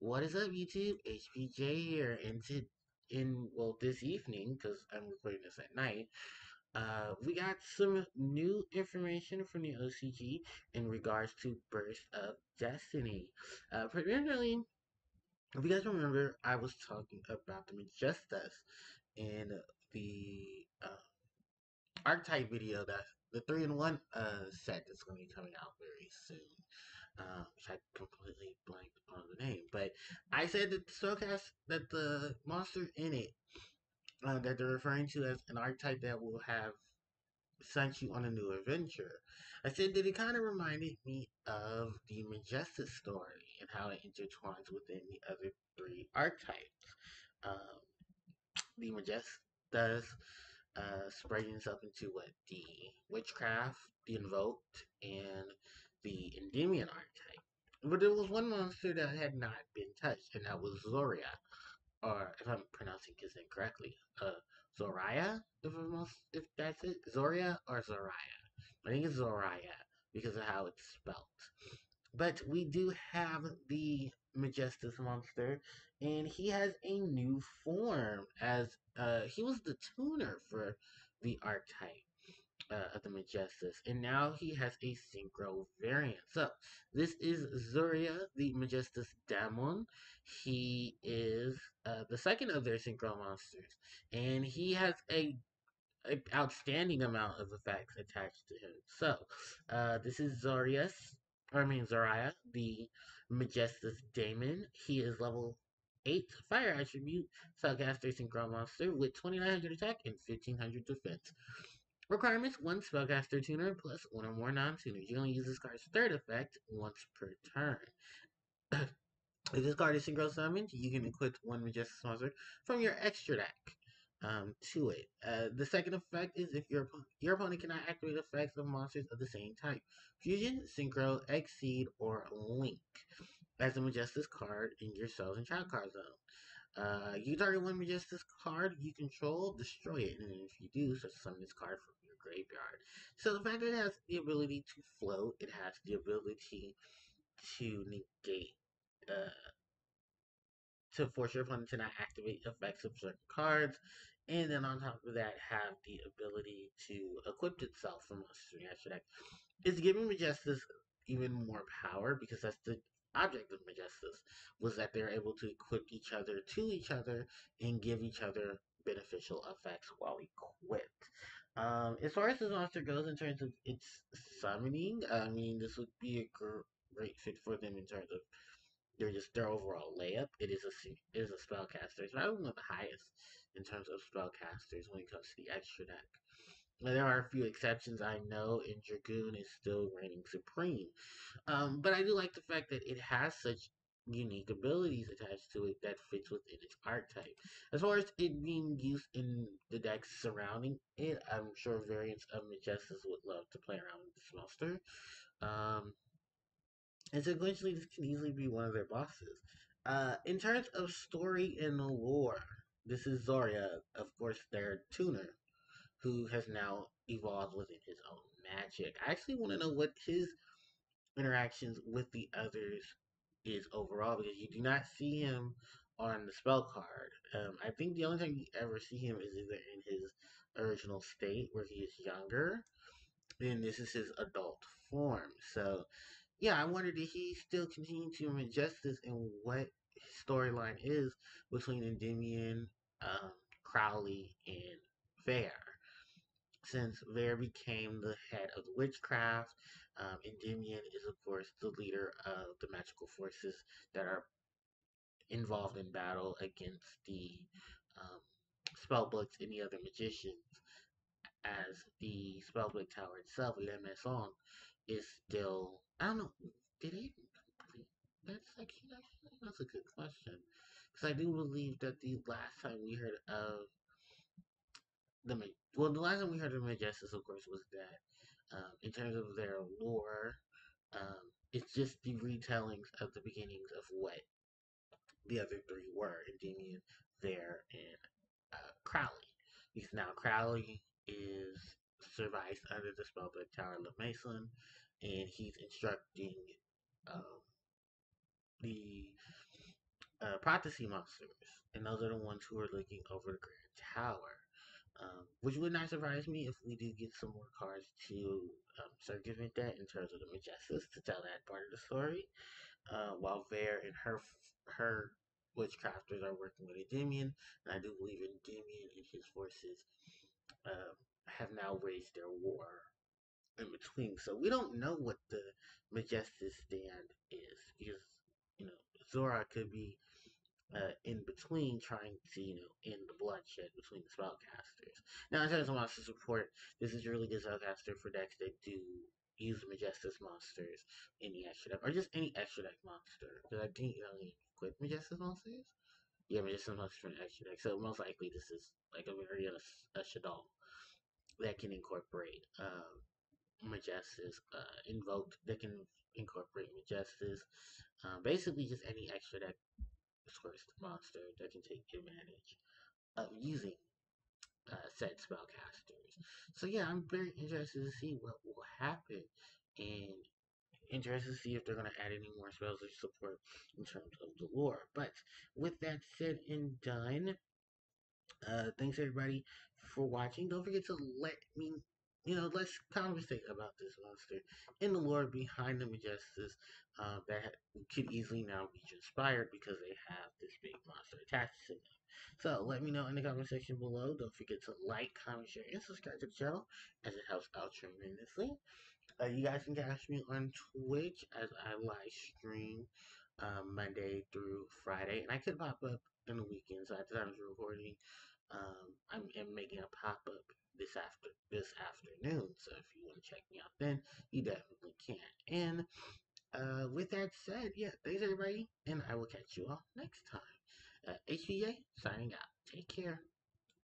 What is up, YouTube? HPJ here, and this evening, because I'm recording this at night, we got some new information from the OCG in regards to Burst of Destiny. Primarily, if you guys remember, I was talking about the Magistus in the archetype video, that the 3-in-1 set that's going to be coming out very soon. Which I completely blanked on the name, but I said that the spellcast, that the monster in it, that they're referring to as an archetype that will have sent you on a new adventure. I said that it kind of reminded me of the Magistus story and how it intertwines within the other three archetypes. Um, the Magistus spreading itself into what, the witchcraft, the invoked, and the Endymion archetype. But there was one monster that had not been touched, and that was Zoria, or if I'm pronouncing his name correctly, Zoraya, if that's it, Zoria or Zoraya. I think it's Zoraya because of how it's spelled. But we do have the Magistus monster, and he has a new form as he was the tuner for the archetype of the Magistus, and now he has a synchro variant. So this is Zuria, the Magistus Daimon. He is the second of their synchro monsters, and he has a outstanding amount of effects attached to him. So this is Zariah, the Magistus Daimon. He is level 8 fire attribute, spellcaster synchro monster with 2900 attack and 1500 defense. Requirements: 1 spellcaster tuner plus 1 or more non-tuners. You only use this card's third effect once per turn. If this card is synchro summoned, you can equip 1 Magistus monster from your extra deck to it. The second effect is if your opponent cannot activate effects of monsters of the same type. Fusion, Synchro, Exceed, or Link as a Magistus card in your Cells and Trap card zone. You target 1 Magistus card you control, destroy it, and if you do, such summon this card from your graveyard. So the fact that it has the ability to float, it has the ability to negate, to force your opponent to not activate effects of certain cards, and then on top of that, have the ability to equip itself from monsters in your extra deck. It's giving Magistus even more power, because that's the object of Magistus, was that they're able to equip each other to each other and give each other beneficial effects while equipped. As far as this monster goes in terms of its summoning, I mean, this would be a great fit for them in terms of their overall layup. It is a spellcaster. It's probably one of the highest in terms of spellcasters when it comes to the extra deck. Now, there are a few exceptions, I know, and Dragoon is still reigning supreme. But I do like the fact that it has such unique abilities attached to it that fits within its archetype. As far as it being used in the decks surrounding it, I'm sure variants of Magistus would love to play around with this monster. Um, and sequentially, this can easily be one of their bosses. In terms of story and lore, this is Zoria, of course, their tuner, who has now evolved within his own magic. I actually want to know what his interactions with the others is overall, because you do not see him on the spell card. I think the only time you ever see him is either in his original state where he is younger, and this is his adult form. So yeah, I wonder, did he still continue to Magistus, and what his storyline is between Endymion, Crowley, and Fair. Since Fair became the head of the witchcraft, Endymion is, of course, the leader of the magical forces that are involved in battle against the um, spellbooks and the other magicians, as the spellbook tower itself, La Maison, is still, I don't know, did it complete? That's a good question. Because I do believe that the last time we heard of the last time we heard of Magistus, of course, was that in terms of their lore, it's just the retellings of the beginnings of what the other three were: Endymion, Fair, and Crowley. Because now Crowley is survives under the spellbook Tower of Mason, and he's instructing um, the prophecy monsters, and those are the ones who are looking over the Grand Tower. Which would not surprise me if we do get some more cards to circumvent that in terms of the Magistus to tell that part of the story. While Vare and her witchcrafters are working with a Daimon, and I do believe in Daimon and his forces have now waged their war in between. So we don't know what the Magistus stand is because you know Zora could be in between trying to, end the bloodshed between the spellcasters. Now, in terms of monster support, this is a really good spellcaster for decks that do use Magistus monsters in the extra deck, or just any extra deck monster. Because I think you only equip Magistus monsters. Yeah, Magistus monsters for an extra deck. So most likely this is like a very a Shaddoll that can incorporate Magistus, invoked that can incorporate Magistus. Basically, just any extra deck sourced monster that can take advantage of using said spellcasters. So yeah, I'm very interested to see what will happen, and interested to see if they're going to add any more spells of support in terms of the lore. But with that said and done, thanks everybody for watching. Don't forget to let me, let's conversate about this monster and the lore behind the Magistus that could easily now be inspired because they have this big monster attached to them. So let me know in the comment section below. Don't forget to like, comment, share, and subscribe to the channel as it helps out tremendously. You guys can catch me on Twitch as I live stream Monday through Friday, and I could pop up in the weekends. So at the time of recording, I'm making a pop up this afternoon. So if you want to check me out, then you definitely can. And with that said, yeah, thanks everybody, and I will catch you all next time. HBJ signing out. Take care.